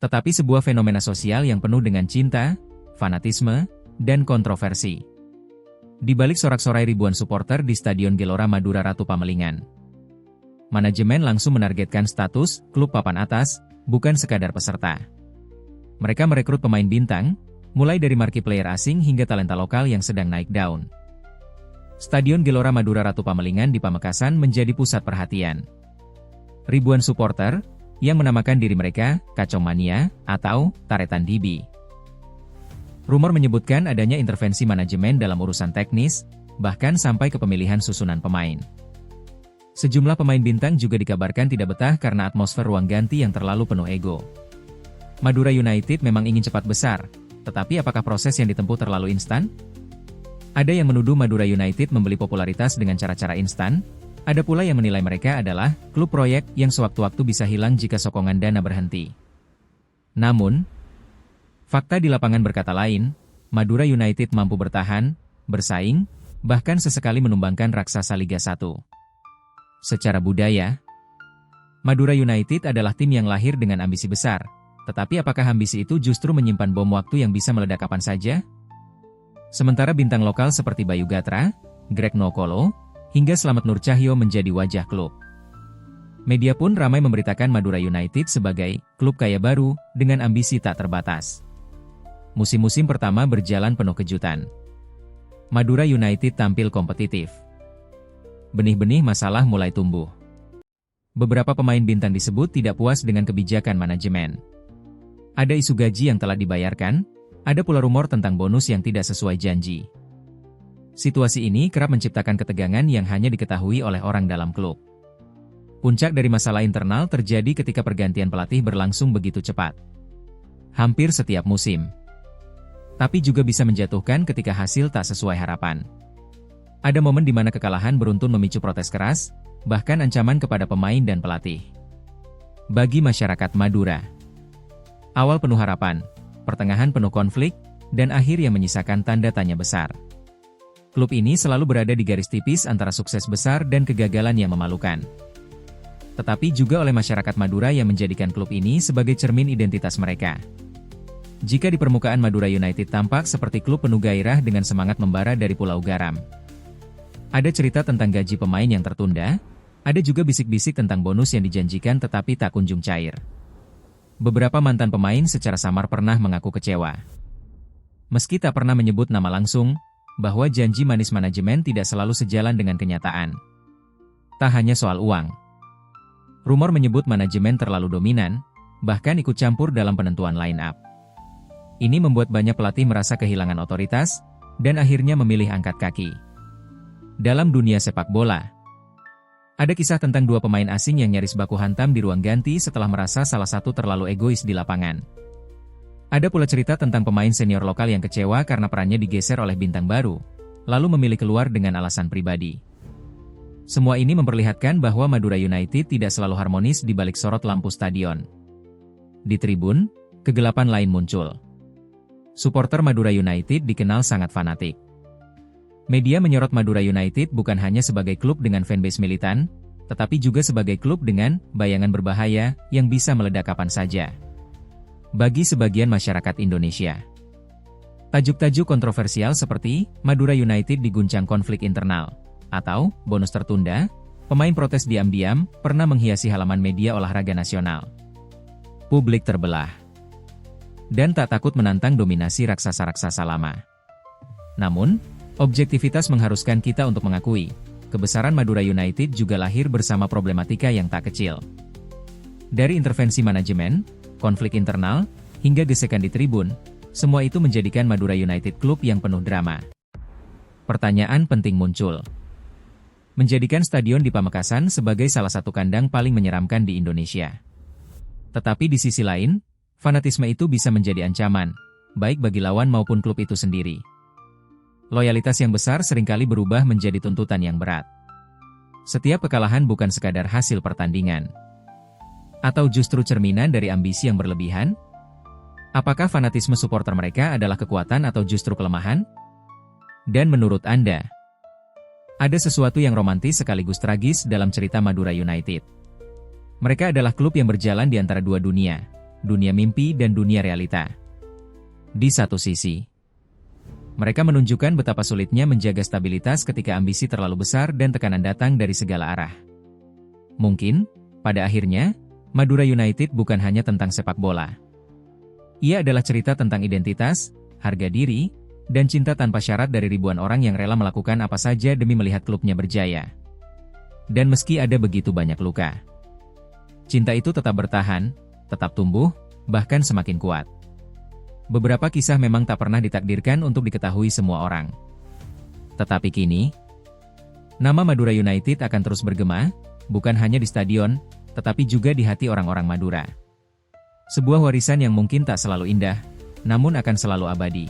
tetapi sebuah fenomena sosial yang penuh dengan cinta, fanatisme, dan kontroversi. Di balik sorak-sorai ribuan supporter di Stadion Gelora Madura Ratu Pamalingan, manajemen langsung menargetkan status klub papan atas, bukan sekadar peserta. Mereka merekrut pemain bintang, mulai dari marquee player asing hingga talenta lokal yang sedang naik daun. Stadion Gelora Madura Ratu Pamalingan di Pamekasan menjadi pusat perhatian. Ribuan supporter yang menamakan diri mereka Kacong Mania atau Taretan DB. Rumor menyebutkan adanya intervensi manajemen dalam urusan teknis, bahkan sampai ke pemilihan susunan pemain. Sejumlah pemain bintang juga dikabarkan tidak betah karena atmosfer ruang ganti yang terlalu penuh ego. Madura United memang ingin cepat besar, tetapi apakah proses yang ditempuh terlalu instan? Ada yang menuduh Madura United membeli popularitas dengan cara-cara instan, ada pula yang menilai mereka adalah klub proyek yang sewaktu-waktu bisa hilang jika sokongan dana berhenti. Namun, fakta di lapangan berkata lain, Madura United mampu bertahan, bersaing, bahkan sesekali menumbangkan raksasa Liga 1. Secara budaya, Madura United adalah tim yang lahir dengan ambisi besar, tetapi apakah ambisi itu justru menyimpan bom waktu yang bisa meledak kapan saja? Sementara bintang lokal seperti Bayu Gatra, Greg Nokolo, hingga Slamet Nur Cahyo menjadi wajah klub. Media pun ramai memberitakan Madura United sebagai klub kaya baru dengan ambisi tak terbatas. Musim-musim pertama berjalan penuh kejutan. Madura United tampil kompetitif. Benih-benih masalah mulai tumbuh. Beberapa pemain bintang disebut tidak puas dengan kebijakan manajemen. Ada isu gaji yang telah dibayarkan, ada pula rumor tentang bonus yang tidak sesuai janji. Situasi ini kerap menciptakan ketegangan yang hanya diketahui oleh orang dalam klub. Puncak dari masalah internal terjadi ketika pergantian pelatih berlangsung begitu cepat. Hampir setiap musim. Tapi juga bisa menjatuhkan ketika hasil tak sesuai harapan. Ada momen di mana kekalahan beruntun memicu protes keras, bahkan ancaman kepada pemain dan pelatih. Bagi masyarakat Madura, awal penuh harapan, pertengahan penuh konflik, dan akhir yang menyisakan tanda tanya besar. Klub ini selalu berada di garis tipis antara sukses besar dan kegagalan yang memalukan. Tetapi juga oleh masyarakat Madura yang menjadikan klub ini sebagai cermin identitas mereka. Jika di permukaan Madura United tampak seperti klub penuh gairah dengan semangat membara dari Pulau Garam. Ada cerita tentang gaji pemain yang tertunda, ada juga bisik-bisik tentang bonus yang dijanjikan tetapi tak kunjung cair. Beberapa mantan pemain secara samar pernah mengaku kecewa. Meski tak pernah menyebut nama langsung, bahwa janji manis manajemen tidak selalu sejalan dengan kenyataan. Tak hanya soal uang. Rumor menyebut manajemen terlalu dominan, bahkan ikut campur dalam penentuan line-up. Ini membuat banyak pelatih merasa kehilangan otoritas, dan akhirnya memilih angkat kaki. Dalam dunia sepak bola, ada kisah tentang dua pemain asing yang nyaris baku hantam di ruang ganti setelah merasa salah satu terlalu egois di lapangan. Ada pula cerita tentang pemain senior lokal yang kecewa karena perannya digeser oleh bintang baru, lalu memilih keluar dengan alasan pribadi. Semua ini memperlihatkan bahwa Madura United tidak selalu harmonis di balik sorot lampu stadion. Di tribun, kegelapan lain muncul. Supporter Madura United dikenal sangat fanatik. Media menyorot Madura United bukan hanya sebagai klub dengan fanbase militan, tetapi juga sebagai klub dengan bayangan berbahaya yang bisa meledak kapan saja. Bagi sebagian masyarakat Indonesia, tajuk-tajuk kontroversial seperti Madura United diguncang konflik internal, atau bonus tertunda, pemain protes diam-diam, pernah menghiasi halaman media olahraga nasional. Publik terbelah. Dan tak takut menantang dominasi raksasa-raksasa lama. Namun, objektivitas mengharuskan kita untuk mengakui, kebesaran Madura United juga lahir bersama problematika yang tak kecil. Dari intervensi manajemen, konflik internal, hingga gesekan di tribun, semua itu menjadikan Madura United klub yang penuh drama. Pertanyaan penting muncul. Menjadikan stadion di Pamekasan sebagai salah satu kandang paling menyeramkan di Indonesia. Tetapi di sisi lain, fanatisme itu bisa menjadi ancaman, baik bagi lawan maupun klub itu sendiri. Loyalitas yang besar seringkali berubah menjadi tuntutan yang berat. Setiap kekalahan bukan sekadar hasil pertandingan. Atau justru cerminan dari ambisi yang berlebihan? Apakah fanatisme supporter mereka adalah kekuatan atau justru kelemahan? Dan menurut Anda, ada sesuatu yang romantis sekaligus tragis dalam cerita Madura United. Mereka adalah klub yang berjalan di antara dua dunia, dunia mimpi dan dunia realita. Di satu sisi, mereka menunjukkan betapa sulitnya menjaga stabilitas ketika ambisi terlalu besar dan tekanan datang dari segala arah. Mungkin, pada akhirnya, Madura United bukan hanya tentang sepak bola. Ia adalah cerita tentang identitas, harga diri, dan cinta tanpa syarat dari ribuan orang yang rela melakukan apa saja demi melihat klubnya berjaya. Dan meski ada begitu banyak luka, cinta itu tetap bertahan, tetap tumbuh, bahkan semakin kuat. Beberapa kisah memang tak pernah ditakdirkan untuk diketahui semua orang. Tetapi kini, nama Madura United akan terus bergema, bukan hanya di stadion, tetapi juga di hati orang-orang Madura. Sebuah warisan yang mungkin tak selalu indah, namun akan selalu abadi.